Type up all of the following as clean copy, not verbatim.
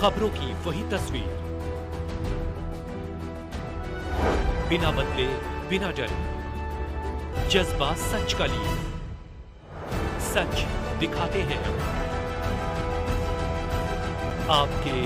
खबरों की वही तस्वीर, बिना बदले बिना डरे, जज्बा सच का लिए, सच दिखाते हैं आपके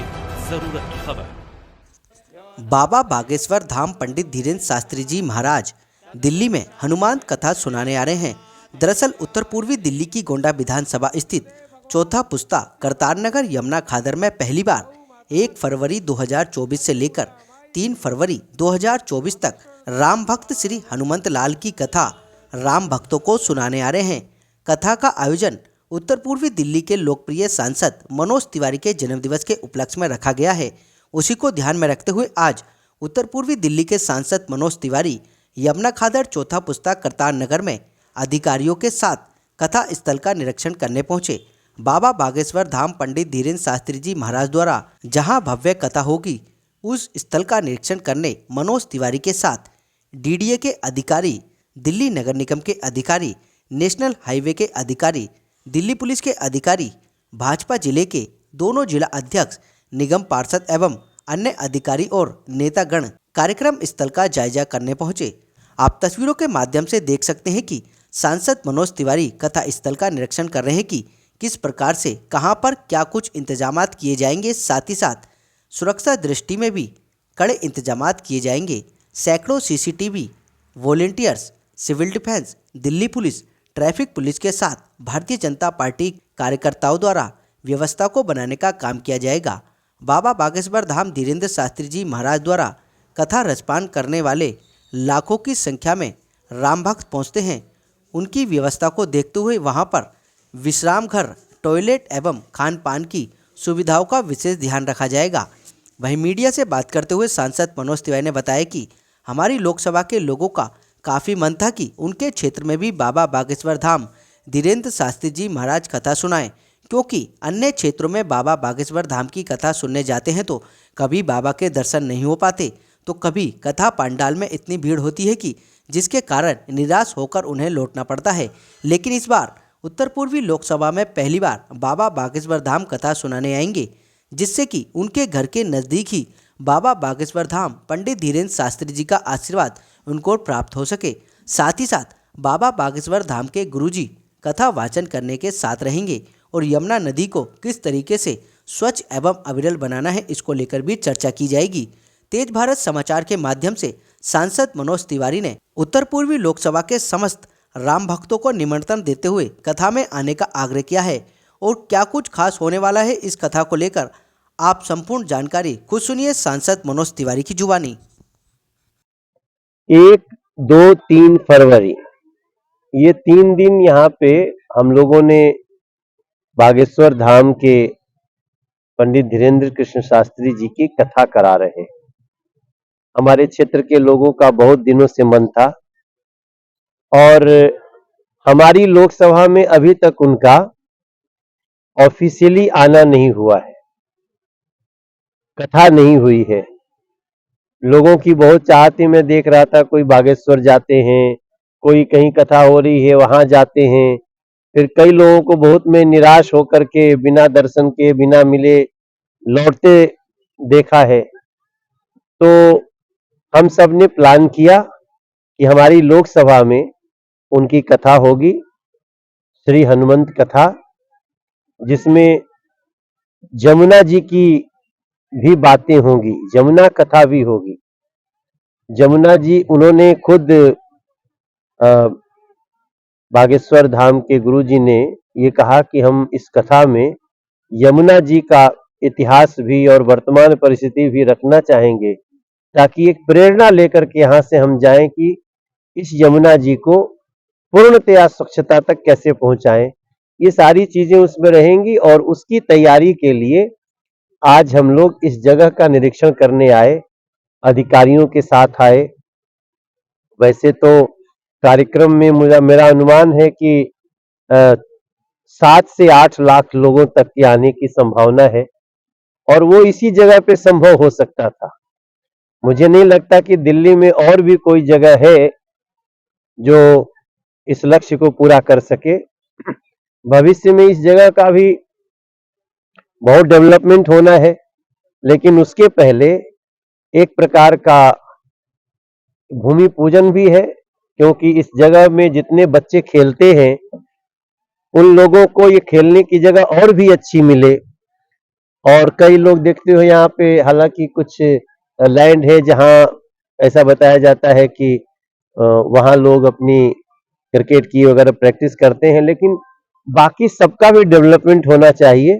जरूरत की खबर। बाबा बागेश्वर धाम पंडित धीरेन्द्र शास्त्री जी महाराज दिल्ली में हनुमान कथा सुनाने आ रहे हैं। दरअसल उत्तर पूर्वी दिल्ली की गोंडा विधानसभा स्थित चौथा पुस्ता करतारनगर यमुना खादर में पहली बार 1 फरवरी 2024 से लेकर 3 फरवरी 2024 तक राम भक्त श्री हनुमंत लाल की कथा राम भक्तों को सुनाने आ रहे हैं। कथा का आयोजन उत्तर पूर्वी दिल्ली के लोकप्रिय सांसद मनोज तिवारी के जन्मदिवस के उपलक्ष्य में रखा गया है। उसी को ध्यान में रखते हुए आज उत्तर पूर्वी दिल्ली के सांसद मनोज तिवारी यमुना खादर चौथा पुस्ता करतारनगर में अधिकारियों के साथ कथा स्थल का निरीक्षण करने पहुंचे। बाबा बागेश्वर धाम पंडित धीरेन्द्र शास्त्री जी महाराज द्वारा जहां भव्य कथा होगी, उस स्थल का निरीक्षण करने मनोज तिवारी के साथ डीडीए के अधिकारी, दिल्ली नगर निगम के अधिकारी, नेशनल हाईवे के अधिकारी, दिल्ली पुलिस के अधिकारी, भाजपा जिले के दोनों जिला अध्यक्ष, निगम पार्षद एवं अन्य अधिकारी और नेतागण कार्यक्रम स्थल का जायजा करने पहुंचे। आप तस्वीरों के माध्यम से देख सकते हैं कि सांसद मनोज तिवारी कथा स्थल का निरीक्षण कर रहे हैं कि किस प्रकार से कहां पर क्या कुछ इंतजामात किए जाएंगे। साथ ही साथ सुरक्षा दृष्टि में भी कड़े इंतजामात किए जाएंगे। सैकड़ों CCTV, volunteers, civil defence, Delhi police, traffic police के साथ भारतीय जनता पार्टी कार्यकर्ताओं द्वारा व्यवस्था को बनाने का काम किया जाएगा। बाबा बागेश्वर धाम धीरेन्द्र शास्त्री जी महाराज द्वारा कथा रसपान करने वाले लाखों की संख्या में राम भक्त पहुँचते हैं। उनकी व्यवस्था को देखते हुए वहां पर विश्राम घर, टॉयलेट एवं खान पान की सुविधाओं का विशेष ध्यान रखा जाएगा। वहीं मीडिया से बात करते हुए सांसद मनोज तिवारी ने बताया कि हमारी लोकसभा के लोगों का काफ़ी मन था कि उनके क्षेत्र में भी बाबा बागेश्वर धाम धीरेन्द्र शास्त्री जी महाराज कथा सुनाएं, क्योंकि अन्य क्षेत्रों में बाबा बागेश्वर धाम की कथा सुनने जाते हैं तो कभी बाबा के दर्शन नहीं हो पाते, तो कभी कथा पंडाल में इतनी भीड़ होती है कि जिसके कारण निराश होकर उन्हें लौटना पड़ता है। लेकिन इस बार उत्तर पूर्वी लोकसभा में पहली बार बाबा बागेश्वर धाम कथा सुनाने आएंगे, जिससे कि उनके घर के नज़दीक ही बाबा बागेश्वर धाम पंडित धीरेन्द्र शास्त्री जी का आशीर्वाद उनको प्राप्त हो सके। साथ ही साथ बाबा बागेश्वर धाम के गुरुजी कथा वाचन करने के साथ रहेंगे और यमुना नदी को किस तरीके से स्वच्छ एवं अविरल बनाना है, इसको लेकर भी चर्चा की जाएगी। तेज भारत समाचार के माध्यम से सांसद मनोज तिवारी ने उत्तर पूर्वी लोकसभा के समस्त राम भक्तों को निमंत्रण देते हुए कथा में आने का आग्रह किया है और क्या कुछ खास होने वाला है इस कथा को लेकर आप संपूर्ण जानकारी खुद सुनिए सांसद मनोज तिवारी की जुबानी। 1, 2, 3 फरवरी ये 3 दिन यहाँ पे हम लोगों ने बागेश्वर धाम के पंडित धीरेन्द्र कृष्ण शास्त्री जी की कथा करा रहे हैं। हमारे क्षेत्र के लोगों का बहुत दिनों से मन था और हमारी लोकसभा में अभी तक उनका ऑफिशियली आना नहीं हुआ है, कथा नहीं हुई है। लोगों की बहुत चाहत है। मैं देख रहा था कोई बागेश्वर जाते हैं, कोई कहीं कथा हो रही है वहां जाते हैं, फिर कई लोगों को बहुत में निराश होकर के बिना दर्शन के, बिना मिले लौटते देखा है। तो हम सब ने प्लान किया कि हमारी लोकसभा में उनकी कथा होगी, श्री हनुमंत कथा, जिसमें जमुना जी की भी बातें होंगी, जमुना कथा भी होगी। जमुना जी उन्होंने खुद बागेश्वर धाम के गुरु जी ने ये कहा कि हम इस कथा में यमुना जी का इतिहास भी और वर्तमान परिस्थिति भी रखना चाहेंगे, ताकि एक प्रेरणा लेकर के यहाँ से हम जाएं कि इस यमुना जी को पूर्णतया स्वच्छता तक कैसे पहुंचाएं। ये सारी चीजें उसमें रहेंगी और उसकी तैयारी के लिए आज हम लोग इस जगह का निरीक्षण करने आए, अधिकारियों के साथ आए। वैसे तो कार्यक्रम में मेरा अनुमान है कि 7 से 8 लाख लोगों तक के आने की संभावना है और वो इसी जगह पे संभव हो सकता था। मुझे नहीं लगता कि दिल्ली में और भी कोई जगह है जो इस लक्ष्य को पूरा कर सके। भविष्य में इस जगह का भी बहुत डेवलपमेंट होना है। लेकिन उसके पहले एक प्रकार का भूमि पूजन भी है, क्योंकि इस जगह में जितने बच्चे खेलते हैं उन लोगों को ये खेलने की जगह और भी अच्छी मिले। और कई लोग देखते हो यहाँ पे, हालांकि कुछ लैंड है जहाँ ऐसा बताया जाता है कि वहाँ लोग अपनी क्रिकेट की वगैरह प्रैक्टिस करते हैं, लेकिन बाकी सबका भी डेवलपमेंट होना चाहिए।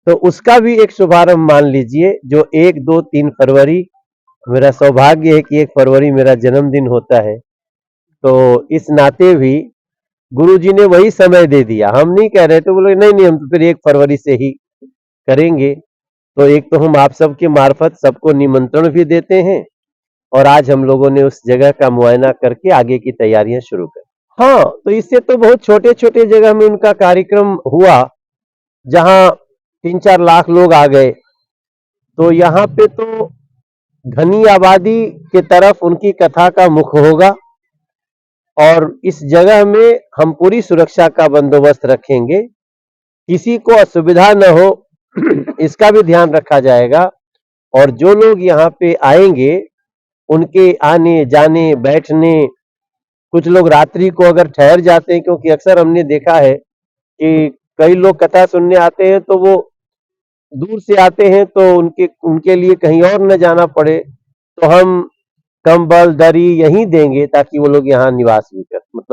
तो उसका भी एक शुभारंभ मान लीजिए, जो 1, 2, 3 फरवरी, मेरा सौभाग्य है कि 1 फरवरी मेरा जन्मदिन होता है, तो इस नाते भी गुरुजी ने वही समय दे दिया। हम नहीं कह रहे, तो बोले नहीं नहीं, हम तो फिर 1 फरवरी से ही करेंगे। तो एक तो हम आप सबके मार्फत सबको निमंत्रण भी देते हैं, और आज हम लोगों ने उस जगह का मुआयना करके आगे की तैयारियां शुरू कर। हाँ, तो इससे तो बहुत छोटे छोटे जगह में उनका कार्यक्रम हुआ, जहां 3-4 लाख लोग आ गए। तो यहाँ पे तो घनी आबादी के तरफ उनकी कथा का मुख होगा, और इस जगह में हम पूरी सुरक्षा का बंदोबस्त रखेंगे, किसी को असुविधा न हो इसका भी ध्यान रखा जाएगा। और जो लोग यहाँ पे आएंगे उनके आने जाने बैठने, कुछ लोग रात्रि को अगर ठहर जाते हैं, क्योंकि अक्सर हमने देखा है कि कई लोग कथा सुनने आते हैं तो वो दूर से आते हैं, तो उनके लिए कहीं और न जाना पड़े, तो हम कंबल दरी यहीं देंगे ताकि वो लोग यहाँ निवास भी कर, मतलब